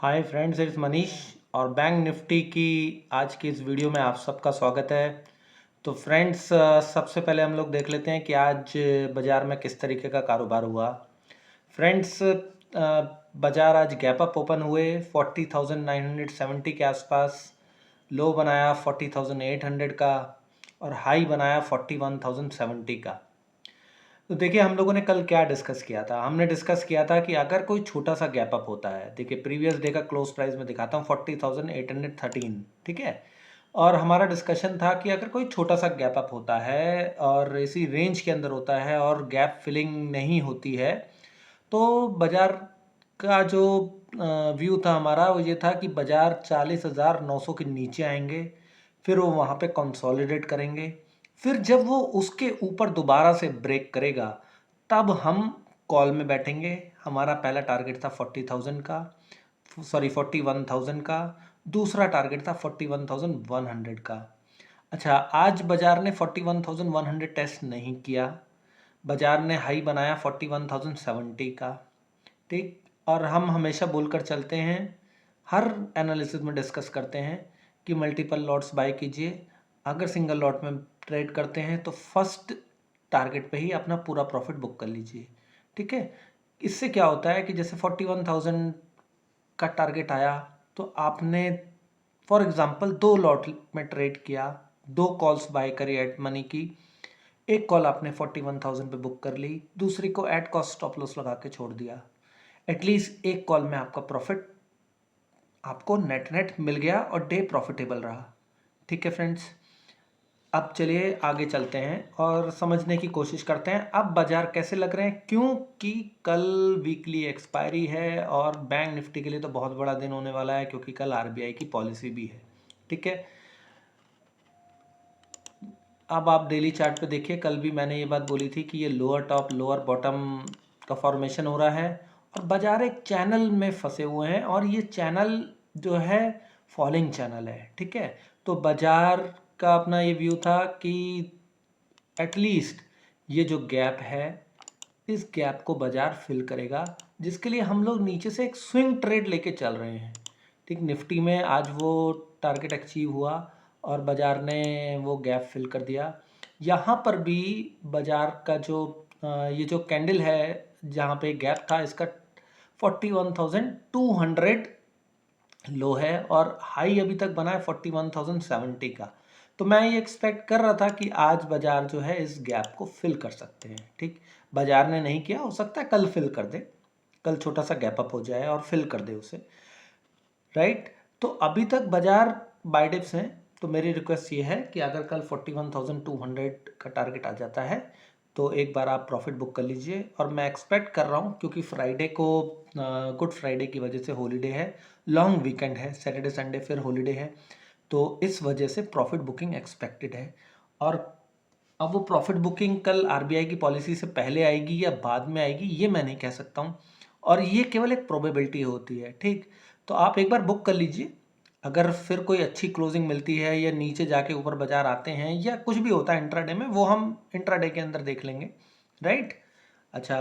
Hi friends, it's Manish और bank Nifty की आज की इस वीडियो में आप सबका स्वागत है। तो फ्रेंड्स, सबसे पहले हम लोग देख लेते हैं कि आज बाज़ार में किस तरीके का कारोबार हुआ। फ्रेंड्स, बाज़ार आज गैप अप ओपन हुए 40,970 के आसपास, लो बनाया 40,800 का और हाई बनाया 41,070 का। तो देखिए, हम लोगों ने कल क्या डिस्कस किया था। हमने डिस्कस किया था कि अगर कोई छोटा सा गैप अप होता है, देखिए प्रीवियस डे का क्लोज प्राइस में दिखाता हूँ 40,813, ठीक है। और हमारा डिस्कशन था कि अगर कोई छोटा सा गैप अप होता है और इसी रेंज के अंदर होता है और गैप फिलिंग नहीं होती है, तो बाजार का जो व्यू था हमारा वो ये था कि बाजार 40,900 के नीचे आएंगे, फिर वो वहाँ पे कंसोलिडेट करेंगे, फिर जब वो उसके ऊपर दोबारा से ब्रेक करेगा तब हम कॉल में बैठेंगे। हमारा पहला टारगेट था 40,000 का, सॉरी 41,000 का, दूसरा टारगेट था 41,100 का। अच्छा, आज बाजार ने 41,100 टेस्ट नहीं किया, बाजार ने हाई बनाया 41,070 का, ठीक। और हम हमेशा बोलकर चलते हैं, हर एनालिसिस में डिस्कस करते हैं कि मल्टीपल लॉट्स बाय कीजिए। अगर सिंगल लॉट में ट्रेड करते हैं तो फर्स्ट टारगेट पे ही अपना पूरा प्रॉफिट बुक कर लीजिए, ठीक है। इससे क्या होता है कि जैसे 41,000 का टारगेट आया तो आपने फॉर एग्जांपल 2 लॉट में ट्रेड किया, 2 कॉल्स बाय करी एट मनी की। एक कॉल आपने 41,000 पे बुक कर ली, दूसरी को एट कॉस्ट स्टॉप लॉस लगा के छोड़ दिया। एटलीस्ट एक कॉल में आपका प्रॉफिट आपको नेट नेट मिल गया और डे प्रॉफिटेबल रहा, ठीक है फ्रेंड्स। अब चलिए आगे चलते हैं और समझने की कोशिश करते हैं अब बाजार कैसे लग रहे हैं, क्योंकि कल वीकली एक्सपायरी है और बैंक निफ्टी के लिए तो बहुत बड़ा दिन होने वाला है, क्योंकि कल आरबीआई की पॉलिसी भी है, ठीक है। अब आप डेली चार्ट पे देखिए, कल भी मैंने ये बात बोली थी कि ये लोअर टॉप लोअर बॉटम का फॉर्मेशन हो रहा है और बाजार एक चैनल में फंसे हुए हैं और ये चैनल जो है फॉलिंग चैनल है, ठीक है। तो बाजार का अपना ये व्यू था कि एटलीस्ट ये जो गैप है, इस गैप को बाजार फिल करेगा, जिसके लिए हम लोग नीचे से एक स्विंग ट्रेड लेके चल रहे हैं, ठीक। निफ्टी में आज वो टारगेट अचीव हुआ और बाजार ने वो गैप फिल कर दिया। यहाँ पर भी बाजार का जो ये जो कैंडल है जहाँ पे गैप था, इसका 41,200 लो है और हाई अभी तक बना है 41,070 का। तो मैं ये एक्सपेक्ट कर रहा था कि आज बाजार जो है इस गैप को फिल कर सकते हैं, ठीक। बाजार ने नहीं किया, हो सकता है कल फिल कर दे, कल छोटा सा गैप अप हो जाए और फिल कर दे उसे, राइट। तो अभी तक बाजार बाय डिप्स हैं, तो मेरी रिक्वेस्ट ये है कि अगर कल 41,200 का टारगेट आ जाता है तो एक बार आप प्रॉफिट बुक कर लीजिए। और मैं एक्सपेक्ट कर रहा हूँ, क्योंकि फ्राइडे को गुड फ्राइडे की वजह से हॉलीडे है, लॉन्ग वीकेंड है, सैटरडे संडे फिर हॉलीडे है, तो इस वजह से प्रॉफिट बुकिंग एक्सपेक्टेड है। और अब वो प्रॉफिट बुकिंग कल आरबीआई की पॉलिसी से पहले आएगी या बाद में आएगी ये मैं नहीं कह सकता हूँ, और ये केवल एक प्रोबेबिलिटी होती है, ठीक। तो आप एक बार बुक कर लीजिए, अगर फिर कोई अच्छी क्लोजिंग मिलती है या नीचे जाके ऊपर बाजार आते हैं या कुछ भी होता है इंट्राडे में, वो हम इंट्राडे के अंदर देख लेंगे, राइट। अच्छा,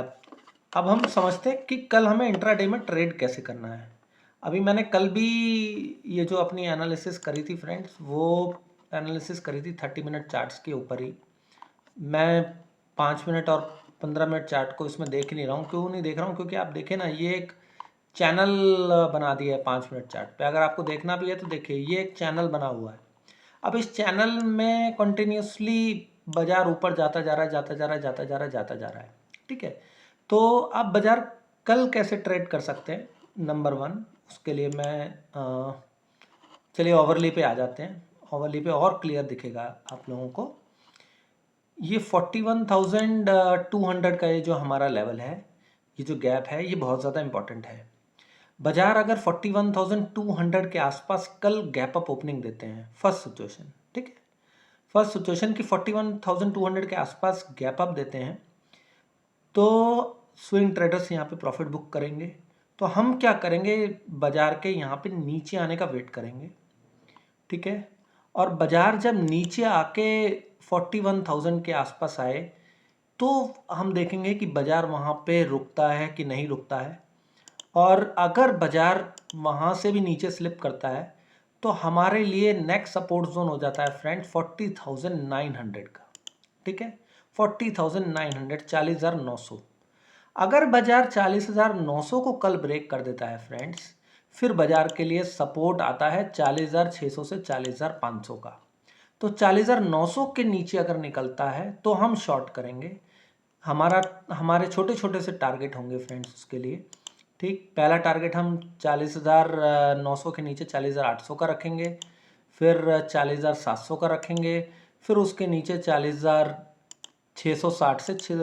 अब हम समझते हैं कि कल हमें इंट्राडे में ट्रेड कैसे करना है। अभी मैंने कल भी ये जो अपनी एनालिसिस करी थी फ्रेंड्स, वो एनालिसिस करी थी 30 मिनट चार्ट्स के ऊपर ही। मैं 5 मिनट और 15 मिनट चार्ट को इसमें देख नहीं रहा हूँ। क्यों नहीं देख रहा हूँ? क्योंकि आप देखें ना, ये एक चैनल बना दिया है 5 मिनट चार्ट पे। अगर आपको देखना भी है तो देखिए, ये एक चैनल बना हुआ है। अब इस चैनल में कंटिन्यूसली बाजार ऊपर जाता जा रहा है, जाता जा रहा है, जाता जा रहा है, जाता जा रहा है, ठीक है। तो आप बाजार कल कैसे ट्रेड कर सकते हैं, नंबर 1, उसके लिए मैं चलिए ओवरले पे आ जाते हैं। ओवरले पे और क्लियर दिखेगा आप लोगों को। ये 41,200 का ये जो हमारा लेवल है, ये जो गैप है, ये बहुत ज़्यादा इंपॉर्टेंट है। बाजार अगर 41,200 के आसपास कल गैप अप ओपनिंग देते हैं, फर्स्ट सिचुएशन, ठीक है, फर्स्ट सिचुएशन की 41,200 के आसपास गैप अप देते हैं, तो स्विंग ट्रेडर्स यहाँ पे प्रॉफिट बुक करेंगे। तो हम क्या करेंगे, बाजार के यहाँ पे नीचे आने का वेट करेंगे, ठीक है। और बाजार जब नीचे आके 41,000 के आसपास आए तो हम देखेंगे कि बाजार वहाँ पे रुकता है कि नहीं रुकता है। और अगर बाजार वहाँ से भी नीचे स्लिप करता है तो हमारे लिए नेक्स्ट सपोर्ट जोन हो जाता है फ्रेंड्स 40,900 का। ठीक है, 40,900, 40,900। अगर बाजार 40,900 को कल ब्रेक कर देता है फ्रेंड्स, फिर बाजार के लिए सपोर्ट आता है 40,600 से 40,500 का। तो 40,900 के नीचे अगर निकलता है तो हम शॉर्ट करेंगे। हमारे छोटे छोटे से टारगेट होंगे फ्रेंड्स उसके लिए। ठीक, पहला टारगेट हम 40,900 के नीचे 40,800 का रखेंगे, फिर 40,700 का रखेंगे, फिर उसके नीचे 40,660 से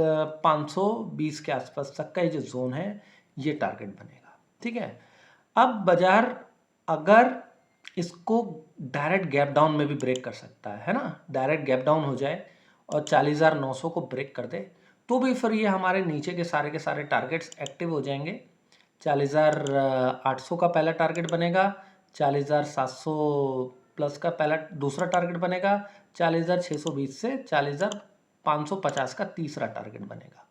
520 के आसपास तक का ये जो जोन है ये टारगेट बनेगा। ठीक है, अब बाजार अगर इसको डायरेक्ट गैप डाउन में भी ब्रेक कर सकता है ना, डायरेक्ट गैप डाउन हो जाए और 40,900 को ब्रेक कर दे तो भी फिर ये हमारे नीचे के सारे टारगेट्स एक्टिव हो जाएंगे। 40,800 का पहला टारगेट बनेगा, 40,700 प्लस का दूसरा टारगेट बनेगा, 40,620 से 40,550 का तीसरा टारगेट बनेगा।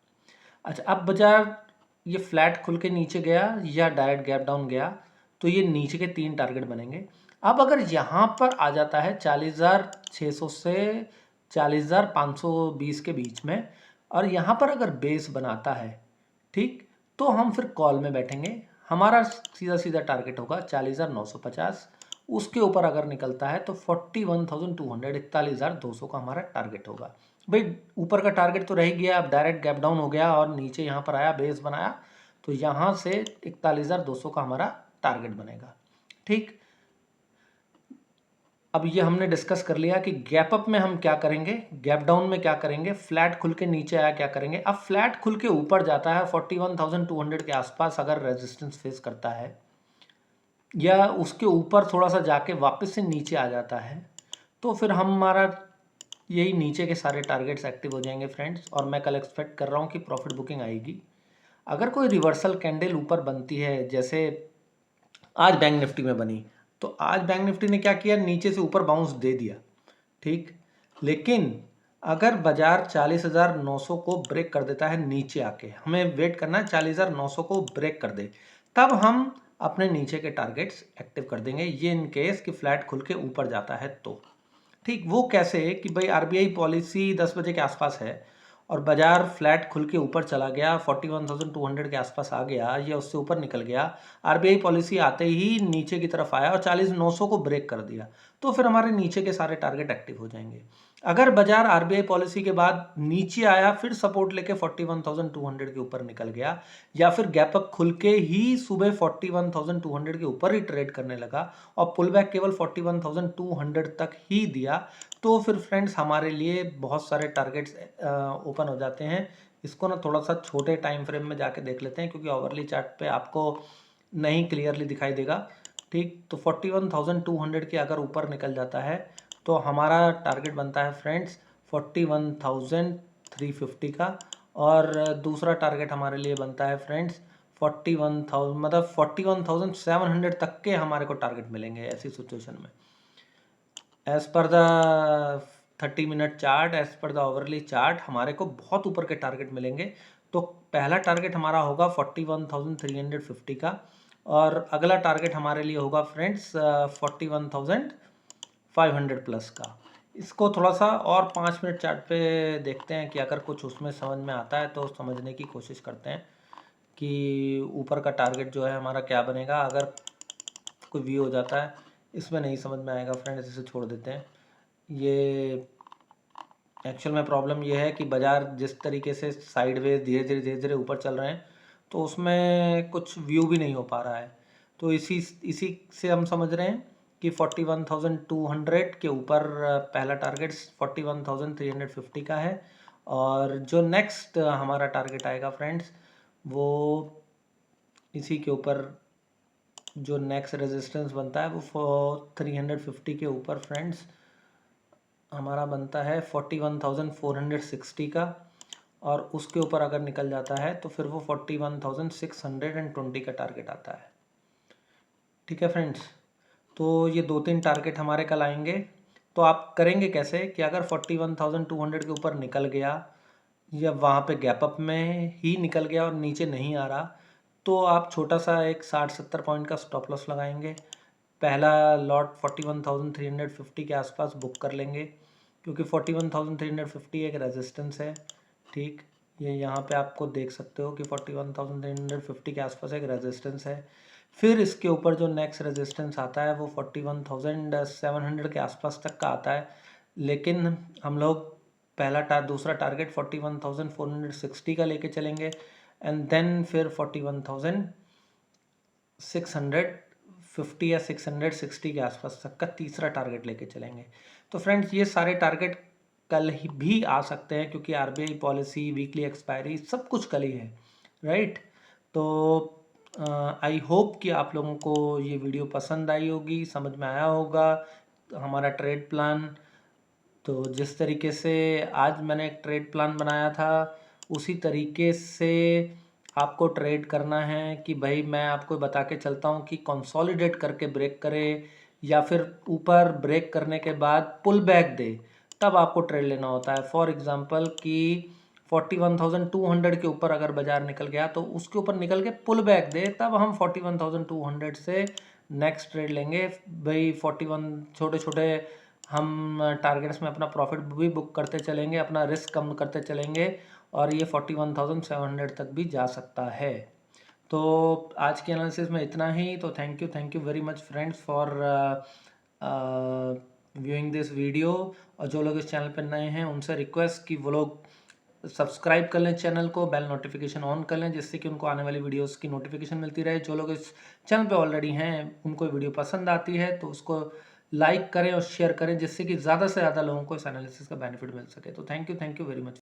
अच्छा, अब बाजार ये फ्लैट खुल के नीचे गया या डायरेक्ट गैप डाउन गया तो ये नीचे के 3 टारगेट बनेंगे। अब अगर यहाँ पर आ जाता है 40,600 से 40,520 के बीच में और यहाँ पर अगर बेस बनाता है, ठीक, तो हम फिर कॉल में बैठेंगे। हमारा सीधा सीधा टारगेट होगा 40,950। उसके ऊपर अगर निकलता है तो 41,200, 41,200 का हमारा टारगेट होगा। भाई ऊपर का टारगेट तो रह गया, अब डायरेक्ट गैप डाउन हो गया और नीचे यहाँ पर आया, बेस बनाया, तो यहाँ से 41,200 का हमारा टारगेट बनेगा। ठीक, अब ये हमने डिस्कस कर लिया कि गैप अप में हम क्या करेंगे, गैप डाउन में क्या करेंगे, फ्लैट खुल के नीचे आया क्या करेंगे। अब फ्लैट खुल के ऊपर जाता है 41,200 के आसपास अगर रेजिस्टेंस फेस करता है या उसके ऊपर थोड़ा सा जाके वापस से नीचे आ जाता है तो फिर हमारा यही नीचे के सारे टारगेट्स एक्टिव हो जाएंगे फ्रेंड्स। और मैं कल एक्सपेक्ट कर रहा हूँ कि प्रॉफिट बुकिंग आएगी। अगर कोई रिवर्सल कैंडल ऊपर बनती है, जैसे आज बैंक निफ्टी में बनी, तो आज बैंक निफ्टी ने क्या किया, नीचे से ऊपर बाउंस दे दिया। ठीक, लेकिन अगर बाजार 40,900 को ब्रेक कर देता है नीचे आके, हमें वेट करना है 40,900 को ब्रेक कर दे, तब हम अपने नीचे के टारगेट्स एक्टिव कर देंगे। ये इन केस कि फ्लैट खुल के ऊपर जाता है तो। ठीक, वो कैसे कि भाई आरबीआई पॉलिसी 10 बजे के आसपास है और बाजार फ्लैट खुल के ऊपर चला गया, 41,200 के आसपास आ गया या उससे ऊपर निकल गया, आरबीआई पॉलिसी आते ही नीचे की तरफ आया और 40,900 को ब्रेक कर दिया, तो फिर हमारे नीचे के सारे टारगेट एक्टिव हो जाएंगे। अगर बाजार आरबीआई पॉलिसी के बाद नीचे आया, फिर सपोर्ट लेके 41,200 के ऊपर निकल गया, या फिर गैप अप खुल के ही सुबह 41,200 के ऊपर ही ट्रेड करने लगा और पुल बैक केवल 41,200 तक ही दिया, तो फिर फ्रेंड्स हमारे लिए बहुत सारे टारगेट्स ओपन हो जाते हैं। इसको ना थोड़ा सा छोटे टाइम फ्रेम में जाके देख लेते हैं क्योंकि ओवरली चार्ट पे आपको नहीं क्लियरली दिखाई देगा। ठीक, तो 41,200 के अगर ऊपर निकल जाता है तो हमारा टारगेट बनता है फ्रेंड्स 41,350 का, और दूसरा टारगेट हमारे लिए बनता है फ्रेंड्स 41,000, मतलब 41,700 तक के हमारे को टारगेट मिलेंगे ऐसी सिचुएशन में। As per the 30 minute chart, as per the hourly chart हमारे को बहुत ऊपर के टारगेट मिलेंगे। तो पहला टारगेट हमारा होगा 41,350 का और अगला टारगेट हमारे लिए होगा फ्रेंड्स 41,500 प्लस का। इसको थोड़ा सा और 5 मिनट चार्ट पे देखते हैं कि अगर कुछ उसमें समझ में आता है तो समझने की कोशिश करते हैं कि ऊपर का टारगेट जो है हमारा क्या बनेगा। अगर कोई व्यू हो जाता है, इसमें नहीं समझ में आएगा फ्रेंड्स, इसे छोड़ देते हैं। ये एक्चुअल में प्रॉब्लम ये है कि बाज़ार जिस तरीके से साइडवेज धीरे धीरे ऊपर चल रहे हैं तो उसमें कुछ व्यू भी नहीं हो पा रहा है। तो इसी इसी से हम समझ रहे हैं कि 41,200 के ऊपर पहला टारगेट 41,350 का है, और जो नेक्स्ट हमारा टारगेट आएगा फ्रेंड्स वो इसी के ऊपर, जो नेक्स्ट रेजिस्टेंस बनता है वो 350 के ऊपर फ्रेंड्स हमारा बनता है 41,460 का, और उसके ऊपर अगर निकल जाता है तो फिर वो 41,620 का टारगेट आता है। ठीक है फ्रेंड्स, तो ये 2-3 टारगेट हमारे कल आएंगे। तो आप करेंगे कैसे कि अगर 41,200 के ऊपर निकल गया या वहाँ पे गैप अप में ही निकल गया और नीचे नहीं आ रहा, तो आप छोटा सा एक 60-70 पॉइंट का स्टॉप लॉस लगाएंगे। पहला लॉट 41,350 के आसपास बुक कर लेंगे, क्योंकि 41,350 एक रेजिस्टेंस है। ठीक, ये यहाँ पे आपको देख सकते हो कि 41,350 के आसपास एक रेजिस्टेंस है। फिर इसके ऊपर जो नेक्स्ट रेजिस्टेंस आता है वो 41,700 के आसपास तक का आता है, लेकिन हम लोग दूसरा टारगेट 41,460 का लेके चलेंगे, एंड देन फिर 41,650 या 660 के आसपास तक का तीसरा टारगेट लेके चलेंगे। तो फ्रेंड्स, ये सारे टारगेट कल ही भी आ सकते हैं, क्योंकि आरबीआई पॉलिसी, वीकली एक्सपायरी, सब कुछ कल ही है, राइट। तो आई होप कि आप लोगों को ये वीडियो पसंद आई होगी, समझ में आया होगा हमारा ट्रेड प्लान। तो जिस तरीके से आज मैंने एक ट्रेड प्लान बनाया था, उसी तरीके से आपको ट्रेड करना है कि भाई मैं आपको बता के चलता हूँ कि कंसोलिडेट करके ब्रेक करे या फिर ऊपर ब्रेक करने के बाद पुल बैक दे, तब आपको ट्रेड लेना होता है। फॉर एग्जांपल कि 41,200 के ऊपर अगर बाजार निकल गया तो उसके ऊपर निकल के पुल बैक दे, तब हम 41,200 से नेक्स्ट ट्रेड लेंगे। भाई 41 छोटे छोटे हम टारगेट्स में अपना प्रॉफिट भी बुक करते चलेंगे, अपना रिस्क कम करते चलेंगे, और ये 41,700 तक भी जा सकता है। तो आज के एनालिसिस में इतना ही। तो thank you very much friends for viewing this video. और जो लोग इस चैनल पर नए हैं उनसे रिक्वेस्ट कि वो लोग सब्सक्राइब कर लें चैनल को, बेल नोटिफिकेशन ऑन कर लें, जिससे कि उनको आने वाली वीडियोस की नोटिफिकेशन मिलती रहे। जो लोग इस चैनल पे ऑलरेडी हैं, उनको वीडियो पसंद आती है तो उसको लाइक करें और शेयर करें, जिससे कि ज़्यादा से ज़्यादा लोगों को इस एनालिसिस का बेनिफिट मिल सके। तो थैंक यू वेरी मच।